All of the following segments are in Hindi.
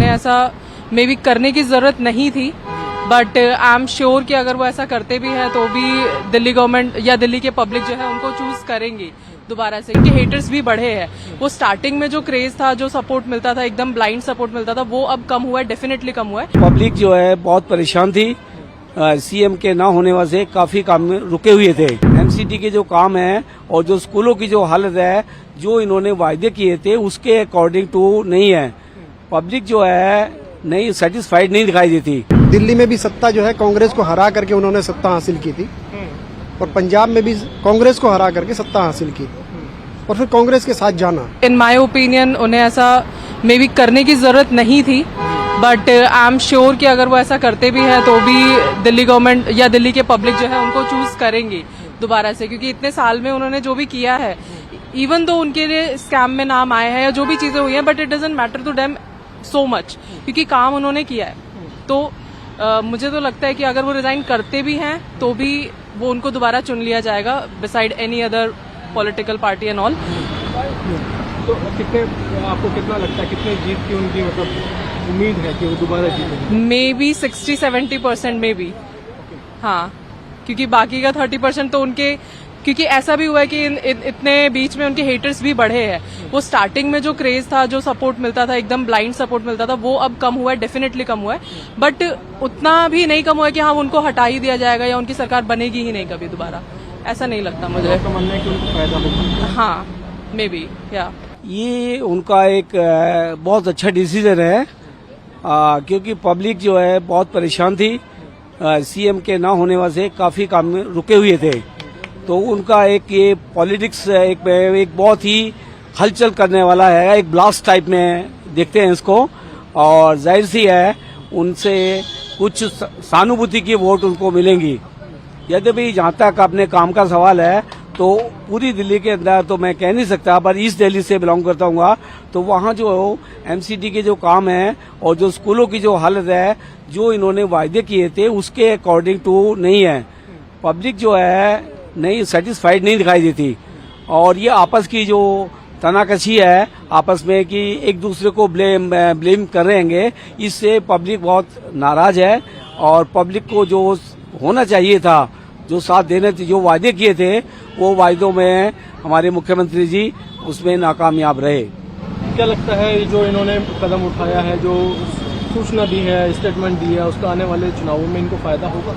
उन्हें ऐसा मे बी करने की जरूरत नहीं थी, बट आई एम श्योर कि अगर वो ऐसा करते भी हैं तो भी दिल्ली गवर्नमेंट या दिल्ली के पब्लिक जो है उनको चूज करेंगे दोबारा से, क्योंकि हेटर्स भी बढ़े हैं। वो स्टार्टिंग में जो क्रेज था, जो सपोर्ट मिलता था, एकदम ब्लाइंड सपोर्ट मिलता था, वो अब कम हुआ है, डेफिनेटली कम हुआ है। पब्लिक जो है बहुत परेशान थी। सीएम के ना होने वजह से काफी काम रुके हुए थे। एमसीडी के जो काम है और जो स्कूलों की जो हालत है, जो इन्होंने वायदे किए थे उसके अकॉर्डिंग टू नहीं है। पब्लिक जो है नहीं सेटिस्फाइड नहीं दिखाई देती। दिल्ली में भी सत्ता जो है कांग्रेस को हरा करके उन्होंने सत्ता हासिल की थी, और पंजाब में भी कांग्रेस को हरा करके सत्ता हासिल की और फिर कांग्रेस के साथ जाना। इन माय ओपिनियन उन्हें ऐसा मे बी करने की जरूरत नहीं थी, बट आई एम श्योर कि अगर वो ऐसा करते भी हैं तो भी दिल्ली गवर्नमेंट या दिल्ली के पब्लिक जो है उनको चूज करेंगे दोबारा से, क्योंकि इतने साल में उन्होंने जो भी किया है, इवन तो उनके लिए स्कैम में नाम आए हैं या जो भी चीजें हुई हैं, but it doesn't matter to them so much, क्योंकि काम उन्होंने किया है। तो मुझे तो लगता है कि अगर वो रिजाइन करते भी हैं तो भी वो उनको दोबारा चुन लिया जाएगा beside any other political party and all. तो आपको कितना लगता है कितने जीत की उनकी मतलब उम्मीद है कि वो दोबारा जीतेंगे? मे बी 60-70% में भी, हाँ, क्योंकि बाकी का 30% तो उनके, क्योंकि ऐसा भी हुआ है कि इतने बीच में उनके हेटर्स भी बढ़े हैं। वो स्टार्टिंग में जो क्रेज था, जो सपोर्ट मिलता था, एकदम ब्लाइंड सपोर्ट मिलता था, वो अब कम हुआ है, डेफिनेटली कम हुआ है, बट उतना भी नहीं कम हुआ है कि हाँ उनको हटा ही दिया जाएगा या उनकी सरकार बनेगी ही नहीं कभी दोबारा। ऐसा नहीं लगता मुझे। आपका मानना है कि उनको फायदा होगा? हाँ, मे बी, या ये उनका एक बहुत अच्छा डिसीजन है, क्योंकि पब्लिक जो है बहुत परेशान थी। सीएम के ना होने वजह से काफी काम रुके हुए थे। तो उनका एक ये पॉलिटिक्स एक बहुत ही हलचल करने वाला है, एक ब्लास्ट टाइप में देखते हैं इसको, और जाहिर सी है उनसे कुछ सहानुभूति की वोट उनको मिलेंगी। यद्यपि जहां तक अपने काम का सवाल है तो पूरी दिल्ली के अंदर तो मैं कह नहीं सकता, पर ईस्ट दिल्ली से बिलोंग करता हूँ, तो वहाँ जो एमसीडी के जो काम है और जो स्कूलों की जो हालत है, जो इन्होंने वायदे किए थे उसके अकॉर्डिंग टू नहीं है। पब्लिक जो है नहीं सेटिस्फाइड नहीं दिखाई देती, और ये आपस की जो तनाकशी है आपस में कि एक दूसरे को ब्लेम कर रहे हैं, इससे पब्लिक बहुत नाराज है। और पब्लिक को जो होना चाहिए था, जो साथ देने थे, जो वायदे किए थे, वो वायदों में हमारे मुख्यमंत्री जी उसमें नाकामयाब रहे। क्या लगता है जो इन्होंने कदम उठाया है, जो सूचना दी है, स्टेटमेंट दी है, उसका आने वाले चुनावों में इनको फायदा होगा?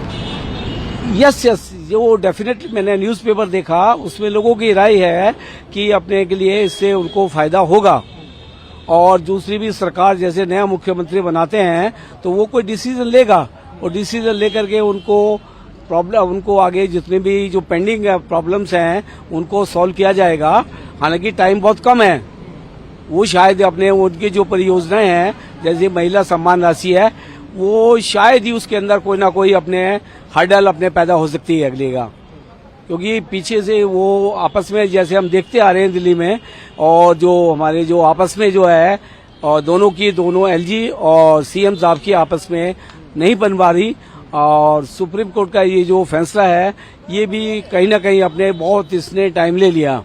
यस, जो डेफिनेटली मैंने न्यूज़पेपर देखा, उसमें लोगों की राय है कि अपने के लिए इससे उनको फायदा होगा। और दूसरी भी सरकार जैसे नया मुख्यमंत्री बनाते हैं तो वो कोई डिसीजन लेगा, और डिसीजन लेकर के उनको आगे जितने भी जो पेंडिंग प्रॉब्लम्स हैं उनको सॉल्व किया जाएगा। हालांकि टाइम बहुत कम है। वो शायद अपने उनकी जो परियोजनाएं हैं, जैसे महिला सम्मान राशि है, वो शायद ही उसके अंदर कोई ना कोई अपने हर्डल अपने पैदा हो सकती है अगले का, क्योंकि पीछे से वो आपस में जैसे हम देखते आ रहे हैं दिल्ली में, और जो हमारे जो आपस में जो है और दोनों एलजी और सीएम साहब की आपस में नहीं बन पा रही। और सुप्रीम कोर्ट का ये जो फैसला है, ये भी कहीं ना कहीं अपने बहुत इसने टाइम ले लिया,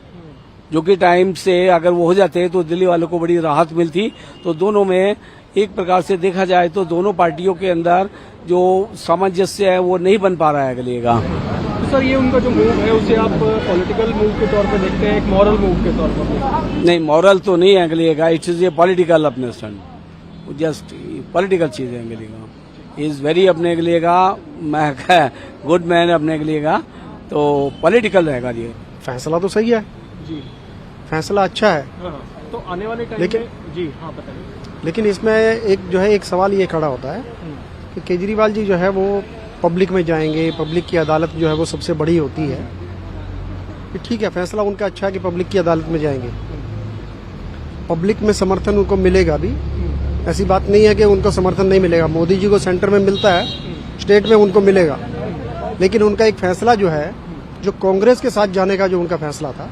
जो कि टाइम से अगर वो हो जाते तो दिल्ली वालों को बड़ी राहत मिलती। तो दोनों में एक प्रकार से देखा जाए तो दोनों पार्टियों के अंदर जो सामंजस्य है वो नहीं बन पा रहा है अगले का। तो सर, ये उनका जो मूव है उसे आप पॉलिटिकल मूव के तौर पर देखते हैं, एक मॉरल मूव के तौर पर? नहीं, मॉरल तो नहीं है अगले का, इट इज ए पॉलिटिकल अपने स्टैंड, जस्ट पॉलिटिकल चीज है अगले का। इज वेरी अपने के लिए का गुड मैन अपने के लिए का, तो पॉलिटिकल रहेगा ये। फैसला तो सही है जी, फैसला अच्छा है। हाँ, तो आने वाले टाइम लेकिन में जी, हाँ बताइए। लेकिन इसमें एक सवाल ये खड़ा होता है कि केजरीवाल जी जो है वो पब्लिक में जाएंगे, पब्लिक की अदालत जो है वो सबसे बड़ी होती है। कि ठीक है, फैसला उनका अच्छा है कि पब्लिक की अदालत में जाएंगे, पब्लिक में समर्थन उनको मिलेगा भी। ऐसी बात नहीं है कि उनको समर्थन नहीं मिलेगा। मोदी जी को सेंटर में मिलता है, स्टेट में उनको मिलेगा, लेकिन उनका एक फैसला जो है, जो कांग्रेस के साथ जाने का जो उनका फैसला था,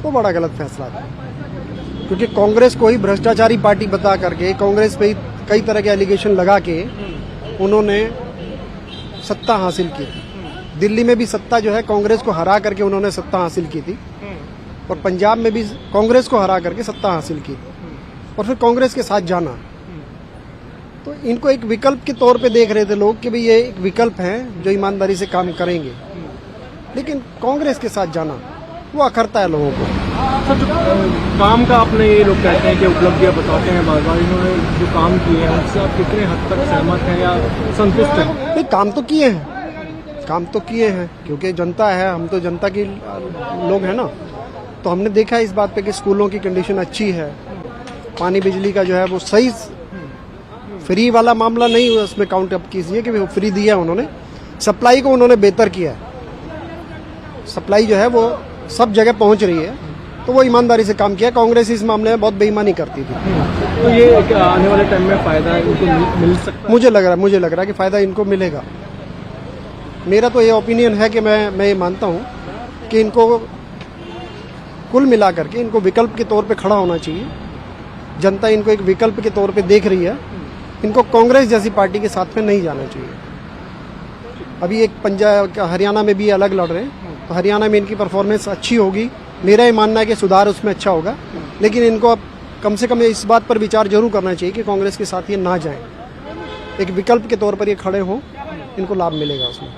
वो बड़ा गलत फैसला था। क्योंकि कांग्रेस को ही भ्रष्टाचारी पार्टी बता करके, कांग्रेस पे कई तरह के एलिगेशन लगा के उन्होंने सत्ता हासिल की। दिल्ली में भी सत्ता जो है कांग्रेस को हरा करके उन्होंने सत्ता हासिल की थी, और पंजाब में भी कांग्रेस को हरा करके सत्ता हासिल की, और फिर कांग्रेस के साथ जाना। तो इनको एक विकल्प के तौर पे देख रहे थे लोग कि भाई ये एक विकल्प है जो ईमानदारी से काम करेंगे, लेकिन कांग्रेस के साथ जाना वो अखरता है लोगों को। सर जो काम का आपने ये लोग कहते हैं कि उपलब्धियां बताते हैं बार बार, इन्होंने जो काम किए हैं उससे आप कितने हद तक सहमत हैं या संतुष्ट हैं? नहीं, काम तो किए हैं, काम तो किए हैं, क्योंकि जनता है, हम तो जनता की लोग हैं ना। तो हमने देखा है इस बात पे कि स्कूलों की कंडीशन अच्छी है, पानी बिजली का जो है वो सही, फ्री वाला मामला नहीं उसमें काउंट अप कीजिए कि वो फ्री दिया उन्होंने, सप्लाई को उन्होंने बेहतर किया है, सप्लाई जो है वो सब जगह पहुंच रही है, तो वो ईमानदारी से काम किया। कांग्रेस इस मामले में बहुत बेईमानी करती थी। तो ये एक आने वाले टाइम में फायदा इनको मिल सकता है? मुझे लग रहा है कि फायदा इनको मिलेगा। मेरा तो ये ओपिनियन है कि मैं ये मानता हूँ कि इनको कुल मिलाकर के इनको विकल्प के तौर पे खड़ा होना चाहिए। जनता इनको एक विकल्प के तौर पे देख रही है, इनको कांग्रेस जैसी पार्टी के साथ में नहीं जाना चाहिए। अभी एक पंजाब हरियाणा में भी अलग लड़ रहे हैं, तो हरियाणा में इनकी परफॉर्मेंस अच्छी होगी, मेरा ये मानना है कि सुधार उसमें अच्छा होगा, लेकिन इनको अब कम से कम इस बात पर विचार जरूर करना चाहिए कि कांग्रेस के साथ ये ना जाएं, एक विकल्प के तौर पर ये खड़े हों, इनको लाभ मिलेगा उसमें।